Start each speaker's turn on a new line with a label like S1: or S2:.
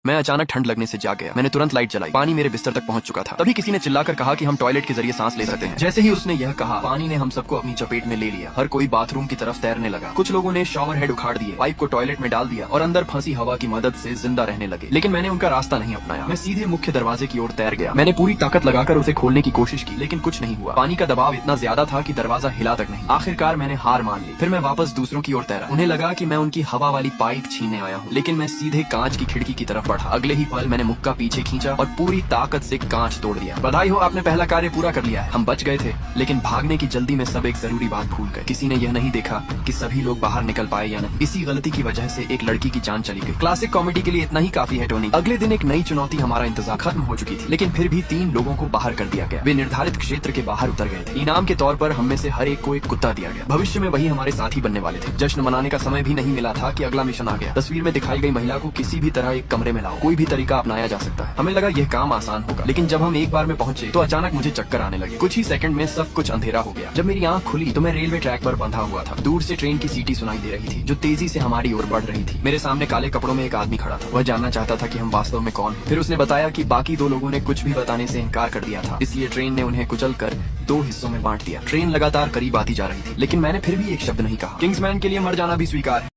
S1: मैं अचानक ठंड लगने से जाग गया। मैंने तुरंत लाइट जलाई। पानी मेरे बिस्तर तक पहुंच चुका था। तभी किसी ने चिल्लाकर कहा कि हम टॉयलेट के जरिए सांस ले सकते हैं। जैसे ही उसने यह कहा, पानी ने हम सबको अपनी चपेट में ले लिया। हर कोई बाथरूम की तरफ तैरने लगा। कुछ लोगों ने शॉवर हेड उखाड़ दिए, पाइप को टॉयलेट में डाल दिया और अंदर फंसी हवा की मदद से जिंदा रहने लगे। लेकिन मैंने उनका रास्ता नहीं अपनाया। मैं सीधे मुख्य दरवाजे की ओर तैर गया। मैंने पूरी ताकत लगाकर उसे खोलने की कोशिश की, लेकिन कुछ नहीं हुआ। पानी का दबाव इतना ज्यादा था कि दरवाजा हिला तक नहीं। आखिरकार मैंने हार मान ली। फिर मैं वापस दूसरों की ओर तैरा। उन्हें लगा कि मैं उनकी हवा वाली पाइप छीनने आया हूँ, लेकिन मैं सीधे कांच की खिड़की की तरफ बढ़ा। अगले ही पल मैंने मुक्का पीछे खींचा और पूरी ताकत से कांच तोड़ दिया। बधाई हो, आपने पहला कार्य पूरा कर लिया है। हम बच गए थे, लेकिन भागने की जल्दी में सब एक जरूरी बात भूल गए। किसी ने यह नहीं देखा कि सभी लोग बाहर निकल पाए या नहीं। इसी गलती की वजह से एक लड़की की जान चली गई। क्लासिक कॉमेडी के लिए इतना ही काफी है टोनी। अगले दिन एक नई चुनौती हमारा इंतजार खत्म हो चुकी थी, लेकिन फिर भी 3 लोगों को बाहर कर दिया गया। वे निर्धारित क्षेत्र के बाहर उतर गए थे। इनाम के तौर पर हम में से हर एक को एक कुत्ता दिया गया। भविष्य में वही हमारे साथी बनने वाले थे। जश्न मनाने का समय भी नहीं मिला था कि अगला मिशन आ गया। तस्वीर में दिखाई गई महिला को किसी भी तरह एक कमरे में लाओ। कोई भी तरीका अपनाया जा सकता है। हमें लगा यह काम आसान होगा, लेकिन जब हम एक बार में पहुंचे तो अचानक मुझे चक्कर आने लगे। कुछ ही सेकंड में सब कुछ अंधेरा हो गया। जब मेरी आंख खुली तो मैं रेलवे ट्रैक पर बंधा हुआ था। दूर से ट्रेन की सीटी सुनाई दे रही थी, जो तेजी से हमारी ओर बढ़ रही थी। मेरे सामने काले कपड़ों में एक आदमी खड़ा था। वह जानना चाहता था कि हम वास्तव में कौन हैं। फिर उसने बताया कि बाकी 2 लोगों ने कुछ भी बताने से इनकार कर दिया था, इसलिए ट्रेन ने उन्हें कुचल कर 2 हिस्सों में बांट दिया। ट्रेन लगातार करीब आती जा रही थी, लेकिन मैंने फिर भी एक शब्द नहीं कहा। किंग्समैन के लिए मर जाना भी स्वीकार है।